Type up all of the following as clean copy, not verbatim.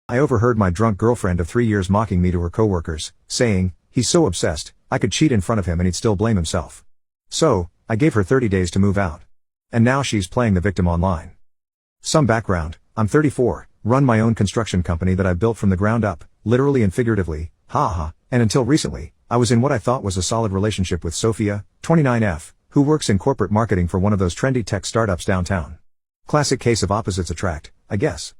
I overheard my drunk girlfriend of 3 years mocking me to her coworkers, saying, "He's so obsessed, I could cheat in front of him and he'd still blame himself." So, I gave her 30 days to move out. And now she's playing the victim online. Some background: I'm 34, run my own construction company that I built from the ground up, literally and figuratively, and until recently, I was in what I thought was a solid relationship with Sophia, 29F, who works in corporate marketing for one of those trendy tech startups downtown. Classic case of opposites attract, I guess.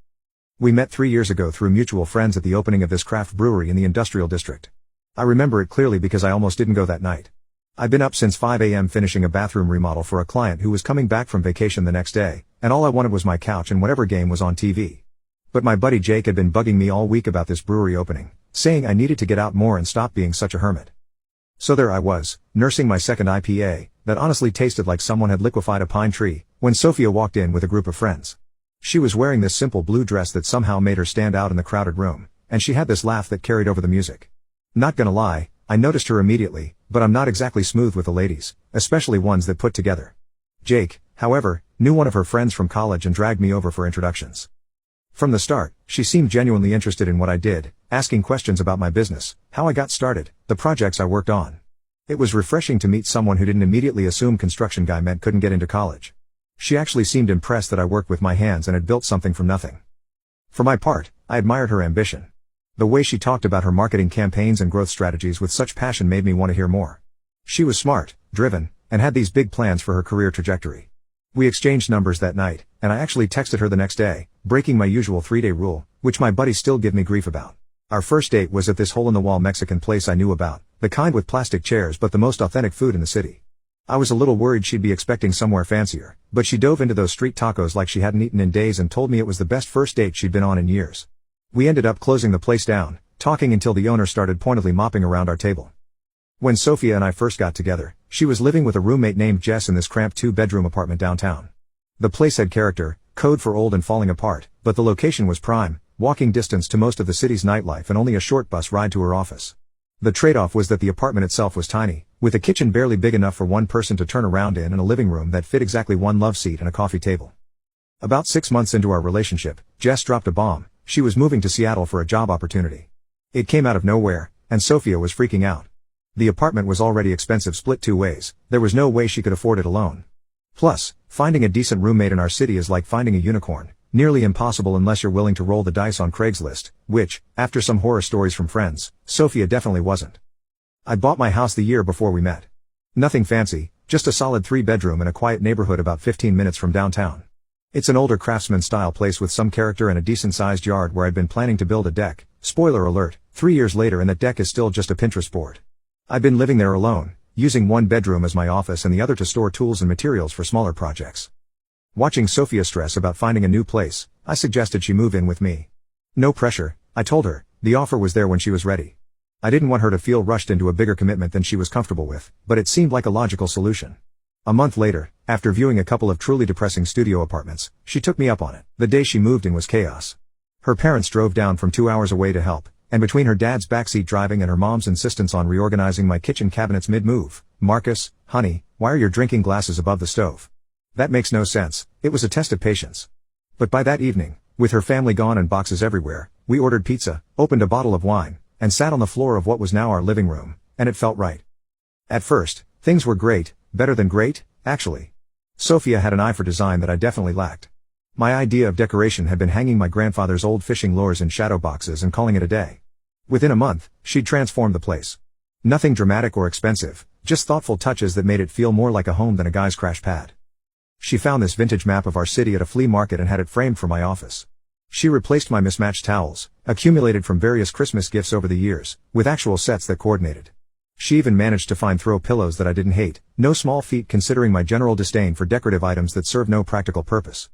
We met 3 years ago through mutual friends at the opening of this craft brewery in the industrial district. I remember it clearly because I almost didn't go that night. I'd been up since 5 a.m. finishing a bathroom remodel for a client who was coming back from vacation the next day, and all I wanted was my couch and whatever game was on TV. But my buddy Jake had been bugging me all week about this brewery opening, saying I needed to get out more and stop being such a hermit. So there I was, nursing my second IPA, that honestly tasted like someone had liquefied a pine tree, when Sophia walked in with a group of friends. She was wearing this simple blue dress that somehow made her stand out in the crowded room, and she had this laugh that carried over the music. Not gonna lie, I noticed her immediately, but I'm not exactly smooth with the ladies, especially ones that put together. Jake, however, knew one of her friends from college and dragged me over for introductions. From the start, she seemed genuinely interested in what I did, asking questions about my business, how I got started, the projects I worked on. It was refreshing to meet someone who didn't immediately assume construction guy meant couldn't get into college. She actually seemed impressed that I worked with my hands and had built something from nothing. For my part, I admired her ambition. The way she talked about her marketing campaigns and growth strategies with such passion made me want to hear more. She was smart, driven, and had these big plans for her career trajectory. We exchanged numbers that night, and I actually texted her the next day, breaking my usual 3-day rule, which my buddies still give me grief about. Our first date was at this hole-in-the-wall Mexican place I knew about, the kind with plastic chairs but the most authentic food in the city. I was a little worried she'd be expecting somewhere fancier, but she dove into those street tacos like she hadn't eaten in days and told me it was the best first date she'd been on in years. We ended up closing the place down, talking until the owner started pointedly mopping around our table. When Sophia and I first got together, she was living with a roommate named Jess in this cramped 2-bedroom apartment downtown. The place had character, code for old and falling apart, but the location was prime, walking distance to most of the city's nightlife and only a short bus ride to her office. The trade-off was that the apartment itself was tiny, with a kitchen barely big enough for one person to turn around in and a living room that fit exactly one love seat and a coffee table. About 6 months into our relationship, Jess dropped a bomb. She was moving to Seattle for a job opportunity. It came out of nowhere, and Sophia was freaking out. The apartment was already expensive split 2 ways, there was no way she could afford it alone. Plus, finding a decent roommate in our city is like finding a unicorn, nearly impossible unless you're willing to roll the dice on Craigslist, which, after some horror stories from friends, Sophia definitely wasn't. I bought my house the year before we met. Nothing fancy, just a solid 3-bedroom in a quiet neighborhood about 15 minutes from downtown. It's an older craftsman-style place with some character and a decent-sized yard where I'd been planning to build a deck. Spoiler alert, 3 years later and that deck is still just a Pinterest board. I've been living there alone, using one bedroom as my office and the other to store tools and materials for smaller projects. Watching Sophia stress about finding a new place, I suggested she move in with me. No pressure, I told her, the offer was there when she was ready. I didn't want her to feel rushed into a bigger commitment than she was comfortable with, but it seemed like a logical solution. A month later, after viewing a couple of truly depressing studio apartments, she took me up on it. The day she moved in was chaos. Her parents drove down from 2 hours away to help, and between her dad's backseat driving and her mom's insistence on reorganizing my kitchen cabinets mid-move, "Marcus, honey, why are your drinking glasses above the stove? That makes no sense." It was a test of patience. But by that evening, with her family gone and boxes everywhere, we ordered pizza, opened a bottle of wine, and sat on the floor of what was now our living room, and it felt right. At first, things were great, better than great, actually. Sophia had an eye for design that I definitely lacked. My idea of decoration had been hanging my grandfather's old fishing lures in shadow boxes and calling it a day. Within a month, she'd transformed the place. Nothing dramatic or expensive, just thoughtful touches that made it feel more like a home than a guy's crash pad. She found this vintage map of our city at a flea market and had it framed for my office. She replaced my mismatched towels, accumulated from various Christmas gifts over the years, with actual sets that coordinated. She even managed to find throw pillows that I didn't hate, no small feat considering my general disdain for decorative items that serve no practical purpose.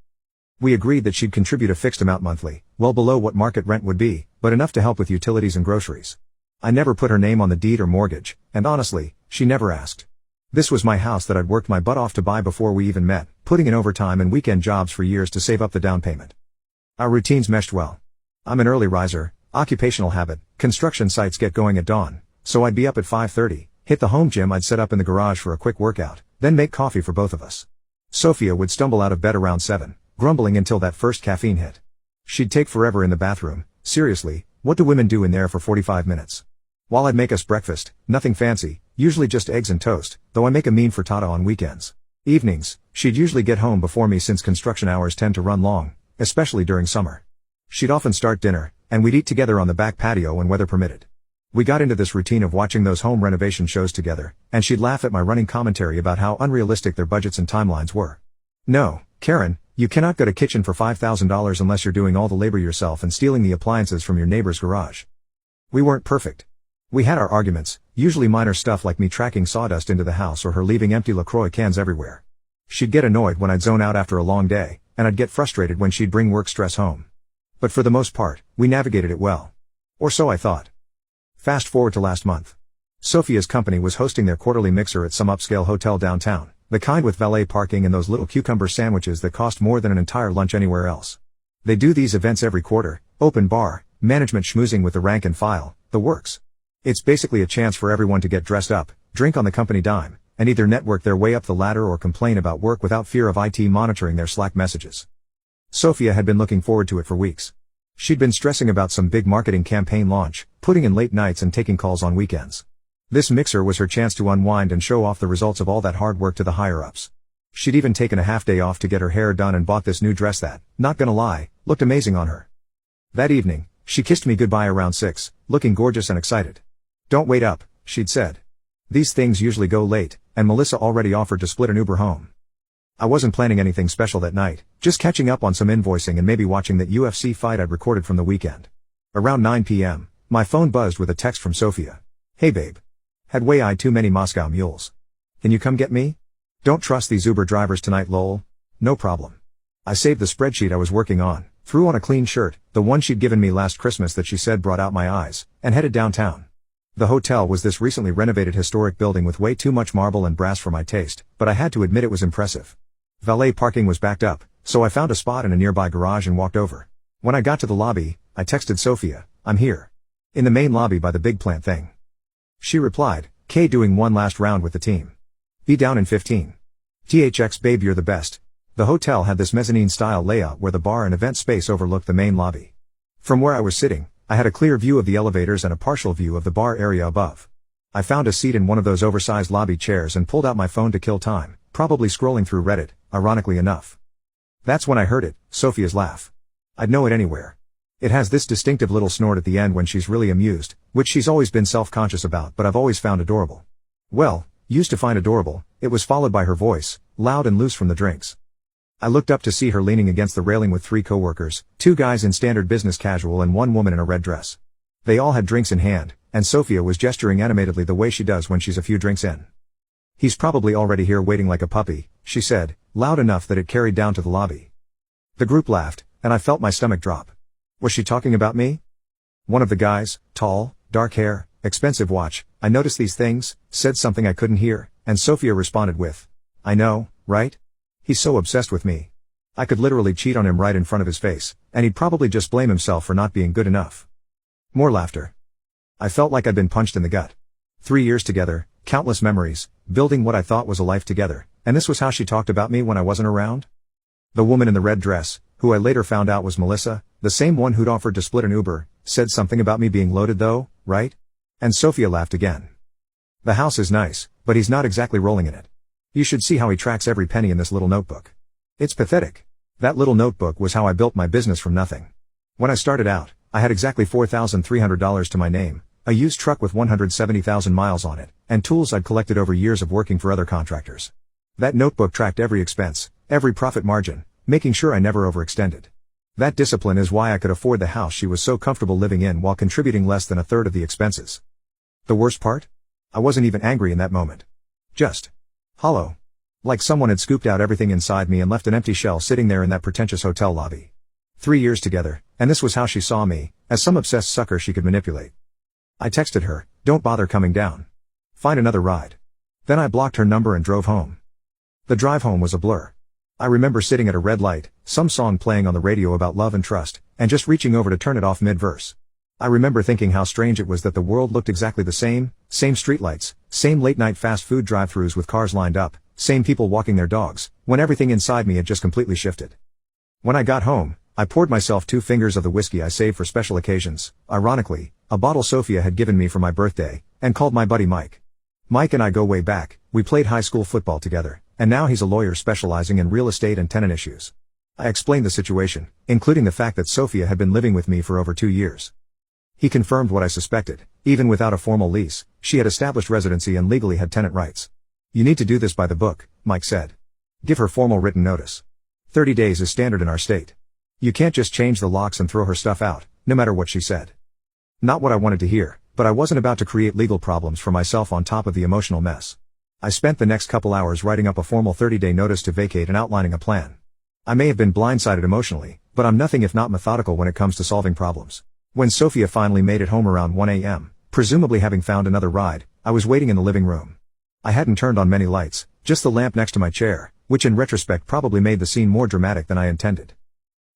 We agreed that she'd contribute a fixed amount monthly, well below what market rent would be, but enough to help with utilities and groceries. I never put her name on the deed or mortgage, and honestly, she never asked. This was my house that I'd worked my butt off to buy before we even met, putting in overtime and weekend jobs for years to save up the down payment. Our routines meshed well. I'm an early riser, occupational habit, construction sites get going at dawn, so I'd be up at 5:30, hit the home gym I'd set up in the garage for a quick workout, then make coffee for both of us. Sophia would stumble out of bed around 7, grumbling until that first caffeine hit. She'd take forever in the bathroom, seriously, what do women do in there for 45 minutes? While I'd make us breakfast, nothing fancy, usually just eggs and toast, though I make a mean frittata on weekends. Evenings, she'd usually get home before me since construction hours tend to run long, especially during summer. She'd often start dinner, and we'd eat together on the back patio when weather permitted. We got into this routine of watching those home renovation shows together, and she'd laugh at my running commentary about how unrealistic their budgets and timelines were. No, Karen, you cannot go to kitchen for $5,000 unless you're doing all the labor yourself and stealing the appliances from your neighbor's garage. We weren't perfect. We had our arguments, usually minor stuff like me tracking sawdust into the house or her leaving empty LaCroix cans everywhere. She'd get annoyed when I'd zone out after a long day, and I'd get frustrated when she'd bring work stress home. But for the most part, we navigated it well. Or so I thought. Fast forward to last month. Sophia's company was hosting their quarterly mixer at some upscale hotel downtown, the kind with valet parking and those little cucumber sandwiches that cost more than an entire lunch anywhere else. They do these events every quarter, open bar, management schmoozing with the rank and file, the works. It's basically a chance for everyone to get dressed up, drink on the company dime, and either network their way up the ladder or complain about work without fear of IT monitoring their Slack messages. Sophia had been looking forward to it for weeks. She'd been stressing about some big marketing campaign launch, putting in late nights and taking calls on weekends. This mixer was her chance to unwind and show off the results of all that hard work to the higher-ups. She'd even taken a half day off to get her hair done and bought this new dress that, not gonna lie, looked amazing on her. That evening, she kissed me goodbye around 6, looking gorgeous and excited. "Don't wait up," she'd said. "These things usually go late, and Melissa already offered to split an Uber home." I wasn't planning anything special that night, just catching up on some invoicing and maybe watching that UFC fight I'd recorded from the weekend. Around 9 p.m., my phone buzzed with a text from Sophia. "Hey babe. Had way eyed too many Moscow mules. Can you come get me? Don't trust these Uber drivers tonight lol." No problem. I saved the spreadsheet I was working on, threw on a clean shirt, the one she'd given me last Christmas that she said brought out my eyes, and headed downtown. The hotel was this recently renovated historic building with way too much marble and brass for my taste, but I had to admit it was impressive. Valet parking was backed up, so I found a spot in a nearby garage and walked over. When I got to the lobby, I texted Sophia, "I'm here. In the main lobby by the big plant thing." She replied, "K doing one last round with the team. Be down in 15. THX babe you're the best." The hotel had this mezzanine-style layout where the bar and event space overlooked the main lobby. From where I was sitting, I had a clear view of the elevators and a partial view of the bar area above. I found a seat in one of those oversized lobby chairs and pulled out my phone to kill time, probably scrolling through Reddit, ironically enough. That's when I heard it, Sophia's laugh. I'd know it anywhere. It has this distinctive little snort at the end when she's really amused, which she's always been self-conscious about but I've always found adorable. Well, used to find adorable, it was followed by her voice, loud and loose from the drinks. I looked up to see her leaning against the railing with 3 coworkers, 2 guys in standard business casual and 1 woman in a red dress. They all had drinks in hand, and Sophia was gesturing animatedly the way she does when she's a few drinks in. "He's probably already here waiting like a puppy," she said, loud enough that it carried down to the lobby. The group laughed, and I felt my stomach drop. Was she talking about me? One of the guys, tall, dark hair, expensive watch, "I noticed these things," said something I couldn't hear, and Sophia responded with, "I know, right? He's so obsessed with me. I could literally cheat on him right in front of his face, and he'd probably just blame himself for not being good enough." More laughter. I felt like I'd been punched in the gut. 3 years together, countless memories, building what I thought was a life together, and this was how she talked about me when I wasn't around? The woman in the red dress, who I later found out was Melissa, the same one who'd offered to split an Uber, said something about me being loaded though, right? And Sophia laughed again. "The house is nice, but he's not exactly rolling in it. You should see how he tracks every penny in this little notebook. It's pathetic." That little notebook was how I built my business from nothing. When I started out, I had exactly $4,300 to my name, a used truck with 170,000 miles on it, and tools I'd collected over years of working for other contractors. That notebook tracked every expense, every profit margin, making sure I never overextended. That discipline is why I could afford the house she was so comfortable living in while contributing less than a third of the expenses. The worst part? I wasn't even angry in that moment. Just hollow. Like someone had scooped out everything inside me and left an empty shell sitting there in that pretentious hotel lobby. 3 years together, and this was how she saw me, as some obsessed sucker she could manipulate. I texted her, "Don't bother coming down. Find another ride." Then I blocked her number and drove home. The drive home was a blur. I remember sitting at a red light, some song playing on the radio about love and trust, and just reaching over to turn it off mid-verse. I remember thinking how strange it was that the world looked exactly the same streetlights, same late-night fast food drive-thrus with cars lined up, same people walking their dogs, when everything inside me had just completely shifted. When I got home, I poured myself 2 fingers of the whiskey I saved for special occasions, ironically, a bottle Sophia had given me for my birthday, and called my buddy Mike. Mike and I go way back, we played high school football together, and now he's a lawyer specializing in real estate and tenant issues. I explained the situation, including the fact that Sophia had been living with me for over 2 years. He confirmed what I suspected, even without a formal lease, she had established residency and legally had tenant rights. You need to do this by the book, Mike said. Give her formal written notice. 30 days is standard in our state. You can't just change the locks and throw her stuff out, no matter what she said. Not what I wanted to hear, but I wasn't about to create legal problems for myself on top of the emotional mess. I spent the next couple hours writing up a formal 30-day notice to vacate and outlining a plan. I may have been blindsided emotionally, but I'm nothing if not methodical when it comes to solving problems. When Sophia finally made it home around 1 a.m., presumably having found another ride, I was waiting in the living room. I hadn't turned on many lights, just the lamp next to my chair, which in retrospect probably made the scene more dramatic than I intended.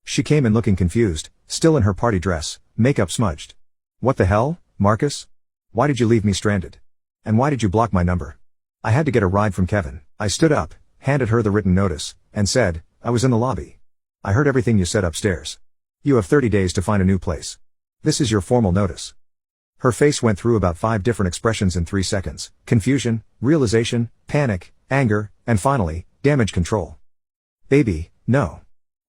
She came in looking confused, still in her party dress, makeup smudged. What the hell, Marcus? Why did you leave me stranded? And why did you block my number? I had to get a ride from Kevin. I stood up, handed her the written notice, and said, I was in the lobby. I heard everything you said upstairs. You have 30 days to find a new place. This is your formal notice. Her face went through about 5 different expressions in 3 seconds: confusion, realization, panic, anger, and finally, damage control. Baby, no.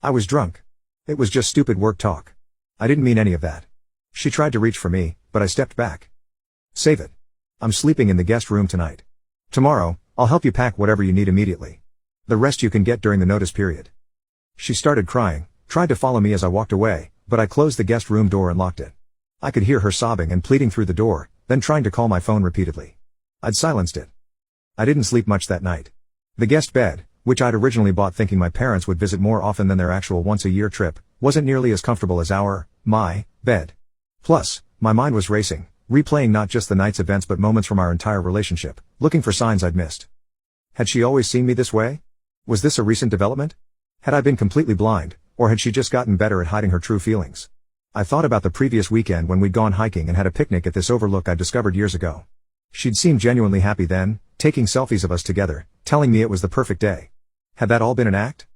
I was drunk. It was just stupid work talk. I didn't mean any of that. She tried to reach for me, but I stepped back. Save it. I'm sleeping in the guest room tonight. Tomorrow, I'll help you pack whatever you need immediately. The rest you can get during the notice period. She started crying, tried to follow me as I walked away, but I closed the guest room door and locked it. I could hear her sobbing and pleading through the door, then trying to call my phone repeatedly. I'd silenced it. I didn't sleep much that night. The guest bed, which I'd originally bought thinking my parents would visit more often than their actual once-a-year trip, wasn't nearly as comfortable as my bed. Plus, my mind was racing, replaying not just the night's events but moments from our entire relationship, looking for signs I'd missed. Had she always seen me this way? Was this a recent development? Had I been completely blind, or had she just gotten better at hiding her true feelings? I thought about the previous weekend when we'd gone hiking and had a picnic at this overlook I'd discovered years ago. She'd seemed genuinely happy then, taking selfies of us together, telling me it was the perfect day. Had that all been an act?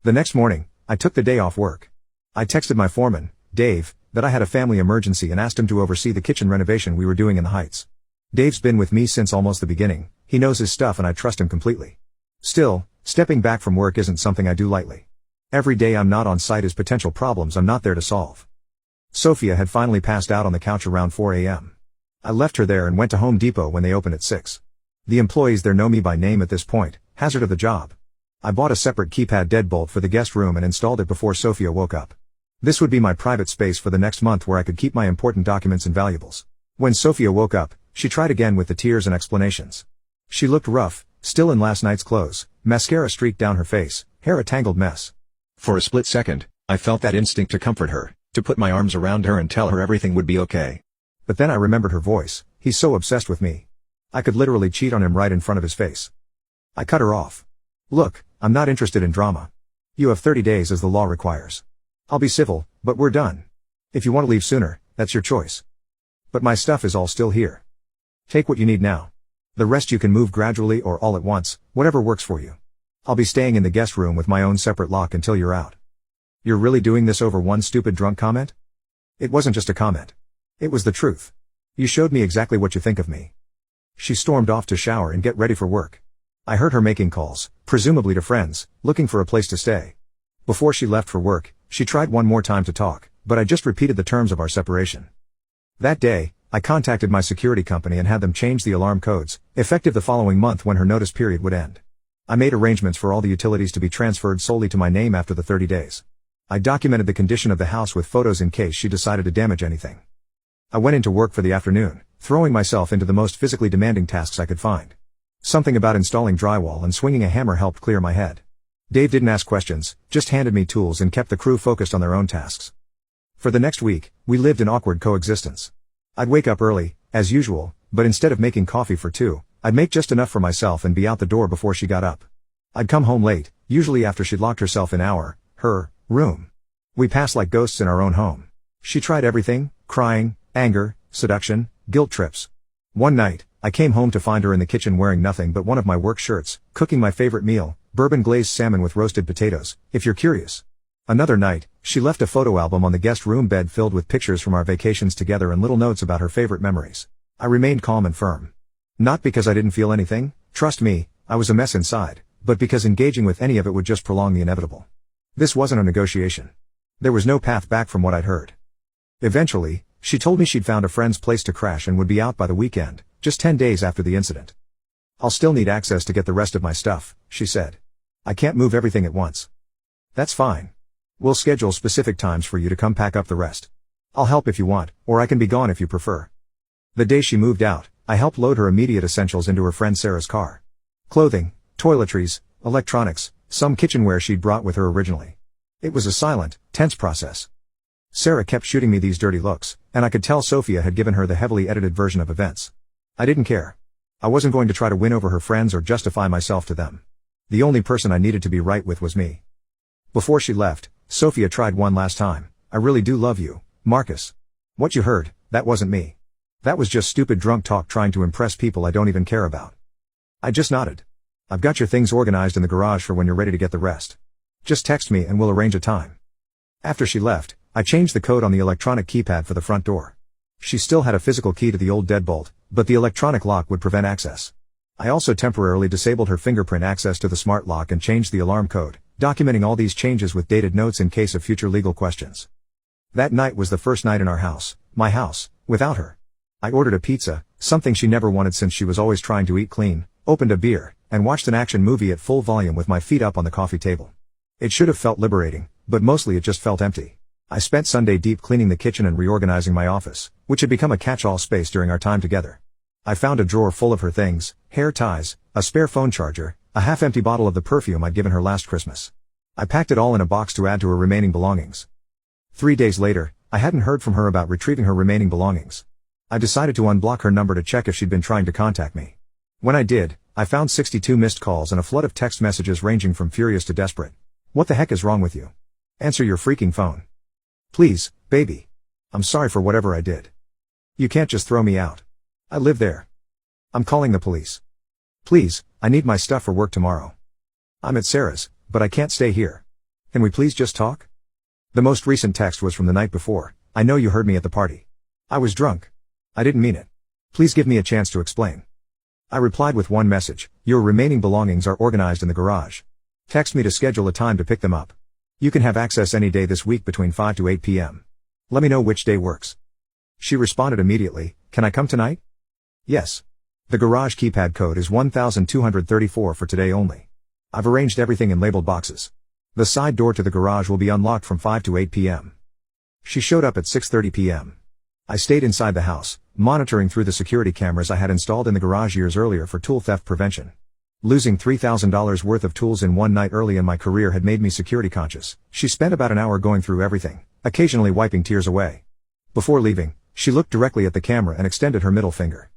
The next morning, I took the day off work. I texted my foreman, Dave, that I had a family emergency and asked him to oversee the kitchen renovation we were doing in the Heights. Dave's been with me since almost the beginning, he knows his stuff and I trust him completely. Still, stepping back from work isn't something I do lightly. Every day I'm not on site is potential problems I'm not there to solve. Sophia had finally passed out on the couch around 4 a.m. I left her there and went to Home Depot when they opened at 6. The employees there know me by name at this point, hazard of the job. I bought a separate keypad deadbolt for the guest room and installed it before Sophia woke up. This would be my private space for the next month where I could keep my important documents and valuables. When Sophia woke up, she tried again with the tears and explanations. She looked rough, still in last night's clothes, mascara streaked down her face, hair a tangled mess. For a split second, I felt that instinct to comfort her, to put my arms around her and tell her everything would be okay. But then I remembered her voice. He's so obsessed with me. I could literally cheat on him right in front of his face. I cut her off. Look, I'm not interested in drama. You have 30 days as the law requires. I'll be civil, but we're done. If you want to leave sooner, that's your choice. But my stuff is all still here. Take what you need now. The rest you can move gradually or all at once, whatever works for you. I'll be staying in the guest room with my own separate lock until you're out. You're really doing this over one stupid drunk comment? It wasn't just a comment. It was the truth. You showed me exactly what you think of me. She stormed off to shower and get ready for work. I heard her making calls, presumably to friends, looking for a place to stay. Before she left for work, she tried one more time to talk, but I just repeated the terms of our separation. That day, I contacted my security company and had them change the alarm codes, effective the following month when her notice period would end. I made arrangements for all the utilities to be transferred solely to my name after the 30 days. I documented the condition of the house with photos in case she decided to damage anything. I went into work for the afternoon, throwing myself into the most physically demanding tasks I could find. Something about installing drywall and swinging a hammer helped clear my head. Dave didn't ask questions, just handed me tools and kept the crew focused on their own tasks. For the next week, we lived in awkward coexistence. I'd wake up early, as usual, but instead of making coffee for 2, I'd make just enough for myself and be out the door before she got up. I'd come home late, usually after she'd locked herself in her room. We passed like ghosts in our own home. She tried everything: crying, anger, seduction, guilt trips. One night, I came home to find her in the kitchen wearing nothing but one of my work shirts, cooking my favorite meal, bourbon glazed salmon with roasted potatoes, if you're curious. Another night, she left a photo album on the guest room bed filled with pictures from our vacations together and little notes about her favorite memories. I remained calm and firm. Not because I didn't feel anything, trust me, I was a mess inside, but because engaging with any of it would just prolong the inevitable. This wasn't a negotiation. There was no path back from what I'd heard. Eventually, she told me she'd found a friend's place to crash and would be out by the weekend, just 10 days after the incident. I'll still need access to get the rest of my stuff, she said. I can't move everything at once. That's fine. We'll schedule specific times for you to come pack up the rest. I'll help if you want, or I can be gone if you prefer. The day she moved out, I helped load her immediate essentials into her friend Sarah's car. Clothing, toiletries, electronics, some kitchenware she'd brought with her originally. It was a silent, tense process. Sarah kept shooting me these dirty looks, and I could tell Sophia had given her the heavily edited version of events. I didn't care. I wasn't going to try to win over her friends or justify myself to them. The only person I needed to be right with was me. Before she left, Sophia tried one last time. I really do love you, Marcus. What you heard, that wasn't me. That was just stupid drunk talk trying to impress people I don't even care about. I just nodded. I've got your things organized in the garage for when you're ready to get the rest. Just text me and we'll arrange a time. After she left, I changed the code on the electronic keypad for the front door. She still had a physical key to the old deadbolt, but the electronic lock would prevent access. I also temporarily disabled her fingerprint access to the smart lock and changed the alarm code, documenting all these changes with dated notes in case of future legal questions. That night was the first night in our house, my house, without her. I ordered a pizza, something she never wanted since she was always trying to eat clean, opened a beer, and watched an action movie at full volume with my feet up on the coffee table. It should have felt liberating, but mostly it just felt empty. I spent Sunday deep cleaning the kitchen and reorganizing my office, which had become a catch-all space during our time together. I found a drawer full of her things, hair ties, a spare phone charger, a half-empty bottle of the perfume I'd given her last Christmas. I packed it all in a box to add to her remaining belongings. 3 days later, I hadn't heard from her about retrieving her remaining belongings. I decided to unblock her number to check if she'd been trying to contact me. When I did, I found 62 missed calls and a flood of text messages ranging from furious to desperate. What the heck is wrong with you? Answer your freaking phone. Please, baby. I'm sorry for whatever I did. You can't just throw me out. I live there. I'm calling the police. Please, I need my stuff for work tomorrow. I'm at Sarah's, but I can't stay here. Can we please just talk? The most recent text was from the night before. I know you heard me at the party. I was drunk. I didn't mean it. Please give me a chance to explain. I replied with one message. Your remaining belongings are organized in the garage. Text me to schedule a time to pick them up. You can have access any day this week between 5 to 8 p.m. Let me know which day works. She responded immediately. Can I come tonight? Yes. The garage keypad code is 1234 for today only. I've arranged everything in labeled boxes. The side door to the garage will be unlocked from 5 to 8 p.m. She showed up at 6:30 p.m. I stayed inside the house, monitoring through the security cameras I had installed in the garage years earlier for tool theft prevention. Losing $3,000 worth of tools in one night early in my career had made me security conscious. She spent about an hour going through everything, occasionally wiping tears away. Before leaving, she looked directly at the camera and extended her middle finger.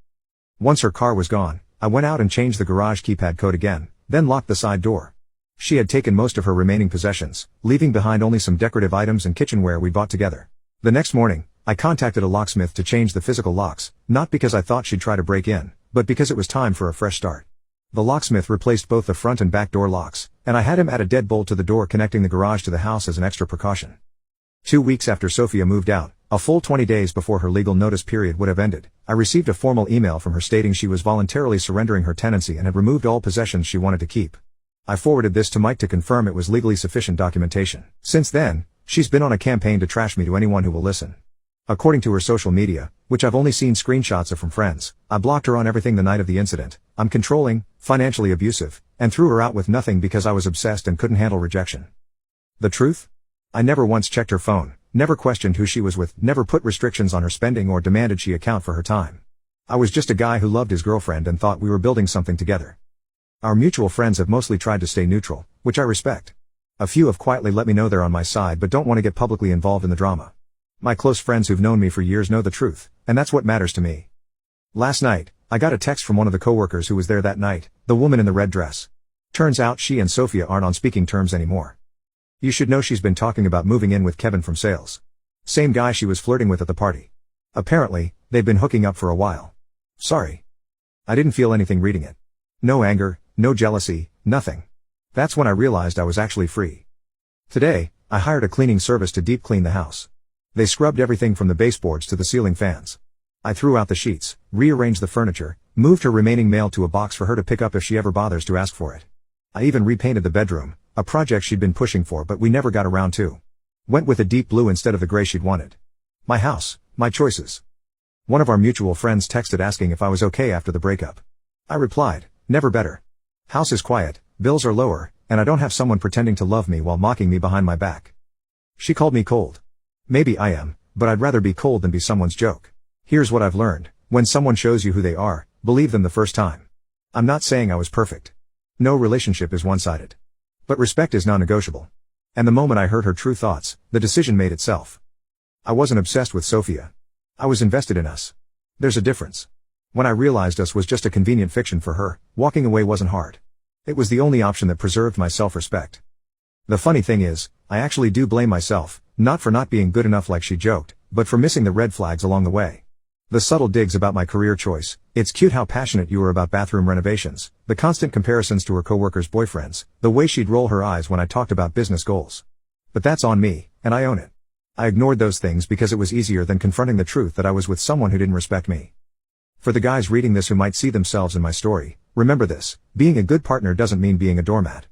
Once her car was gone, I went out and changed the garage keypad code again, then locked the side door. She had taken most of her remaining possessions, leaving behind only some decorative items and kitchenware we bought together. The next morning, I contacted a locksmith to change the physical locks, not because I thought she'd try to break in, but because it was time for a fresh start. The locksmith replaced both the front and back door locks, and I had him add a deadbolt to the door connecting the garage to the house as an extra precaution. 2 weeks after Sophia moved out, a full 20 days before her legal notice period would have ended, I received a formal email from her stating she was voluntarily surrendering her tenancy and had removed all possessions she wanted to keep. I forwarded this to Mike to confirm it was legally sufficient documentation. Since then, she's been on a campaign to trash me to anyone who will listen. According to her social media, which I've only seen screenshots of from friends, I blocked her on everything the night of the incident. I'm controlling, financially abusive, and threw her out with nothing because I was obsessed and couldn't handle rejection. The truth? I never once checked her phone, never questioned who she was with, never put restrictions on her spending or demanded she account for her time. I was just a guy who loved his girlfriend and thought we were building something together. Our mutual friends have mostly tried to stay neutral, which I respect. A few have quietly let me know they're on my side but don't want to get publicly involved in the drama. My close friends who've known me for years know the truth, and that's what matters to me. Last night, I got a text from one of the coworkers who was there that night, the woman in the red dress. Turns out she and Sophia aren't on speaking terms anymore. You should know she's been talking about moving in with Kevin from sales. Same guy she was flirting with at the party. Apparently, they've been hooking up for a while. Sorry. I didn't feel anything reading it. No anger, no jealousy, nothing. That's when I realized I was actually free. Today, I hired a cleaning service to deep clean the house. They scrubbed everything from the baseboards to the ceiling fans. I threw out the sheets, rearranged the furniture, moved her remaining mail to a box for her to pick up if she ever bothers to ask for it. I even repainted the bedroom, a project she'd been pushing for but we never got around to. Went with a deep blue instead of the gray she'd wanted. My house, my choices. One of our mutual friends texted asking if I was okay after the breakup. I replied, never better. House is quiet, bills are lower, and I don't have someone pretending to love me while mocking me behind my back. She called me cold. Maybe I am, but I'd rather be cold than be someone's joke. Here's what I've learned: when someone shows you who they are, believe them the first time. I'm not saying I was perfect. No relationship is one-sided. But respect is non-negotiable. And the moment I heard her true thoughts, the decision made itself. I wasn't obsessed with Sophia. I was invested in us. There's a difference. When I realized us was just a convenient fiction for her, walking away wasn't hard. It was the only option that preserved my self-respect. The funny thing is, I actually do blame myself, not for not being good enough like she joked, but for missing the red flags along the way. The subtle digs about my career choice, it's cute how passionate you were about bathroom renovations, the constant comparisons to her coworkers' boyfriends, the way she'd roll her eyes when I talked about business goals. But that's on me, and I own it. I ignored those things because it was easier than confronting the truth that I was with someone who didn't respect me. For the guys reading this who might see themselves in my story, remember this: being a good partner doesn't mean being a doormat.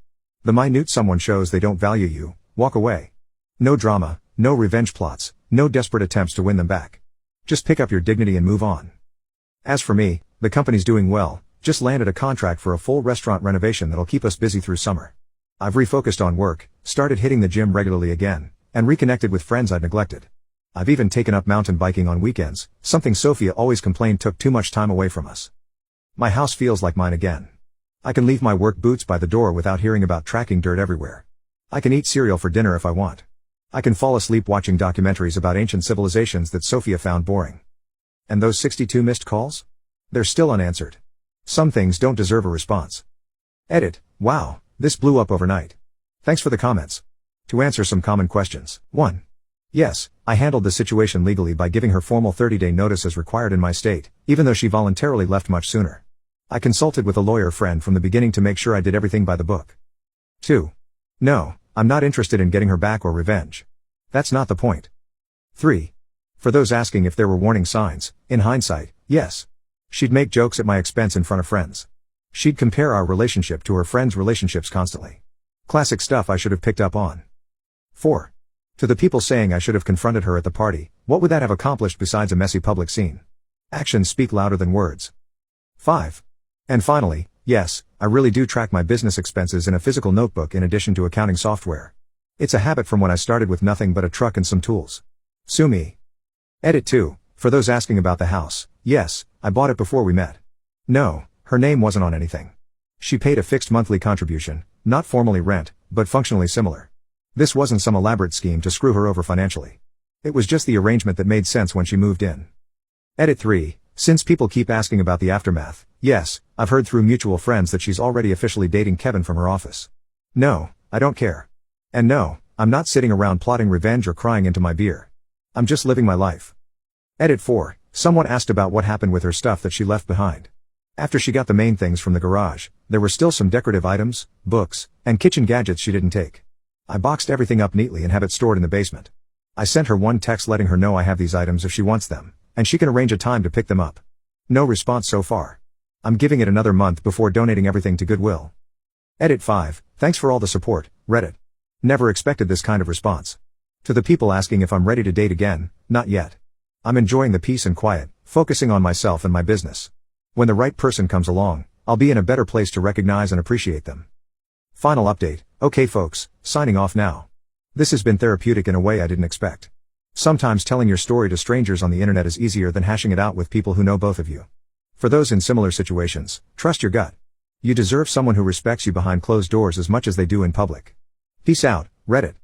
The minute someone shows they don't value you, walk away. No drama, no revenge plots, no desperate attempts to win them back. Just pick up your dignity and move on. As for me, the company's doing well, just landed a contract for a full restaurant renovation that'll keep us busy through summer. I've refocused on work, started hitting the gym regularly again, and reconnected with friends I'd neglected. I've even taken up mountain biking on weekends, something Sophia always complained took too much time away from us. My house feels like mine again. I can leave my work boots by the door without hearing about tracking dirt everywhere. I can eat cereal for dinner if I want. I can fall asleep watching documentaries about ancient civilizations that Sophia found boring. And those 62 missed calls? They're still unanswered. Some things don't deserve a response. Edit: wow, this blew up overnight. Thanks for the comments. To answer some common questions. 1. Yes, I handled the situation legally by giving her formal 30-day notice as required in my state, even though she voluntarily left much sooner. I consulted with a lawyer friend from the beginning to make sure I did everything by the book. 2. No, I'm not interested in getting her back or revenge. That's not the point. 3. For those asking if there were warning signs, in hindsight, yes. She'd make jokes at my expense in front of friends. She'd compare our relationship to her friends' relationships constantly. Classic stuff I should have picked up on. 4. To the people saying I should have confronted her at the party, what would that have accomplished besides a messy public scene? Actions speak louder than words. 5. And finally, yes, I really do track my business expenses in a physical notebook in addition to accounting software. It's a habit from when I started with nothing but a truck and some tools. Sue me. Edit 2. For those asking about the house, yes, I bought it before we met. No, her name wasn't on anything. She paid a fixed monthly contribution, not formally rent, but functionally similar. This wasn't some elaborate scheme to screw her over financially. It was just the arrangement that made sense when she moved in. Edit 3. Since people keep asking about the aftermath, yes, I've heard through mutual friends that she's already officially dating Kevin from her office. No, I don't care. And no, I'm not sitting around plotting revenge or crying into my beer. I'm just living my life. Edit 4. Someone asked about what happened with her stuff that she left behind. After she got the main things from the garage, there were still some decorative items, books, and kitchen gadgets she didn't take. I boxed everything up neatly and have it stored in the basement. I sent her one text letting her know I have these items if she wants them, and she can arrange a time to pick them up. No response so far. I'm giving it another month before donating everything to Goodwill. Edit 5. Thanks for all the support, Reddit. Never expected this kind of response. To the people asking if I'm ready to date again, not yet. I'm enjoying the peace and quiet, focusing on myself and my business. When the right person comes along, I'll be in a better place to recognize and appreciate them. Final update. Okay folks, signing off now. This has been therapeutic in a way I didn't expect. Sometimes telling your story to strangers on the internet is easier than hashing it out with people who know both of you. For those in similar situations, trust your gut. You deserve someone who respects you behind closed doors as much as they do in public. Peace out, Reddit.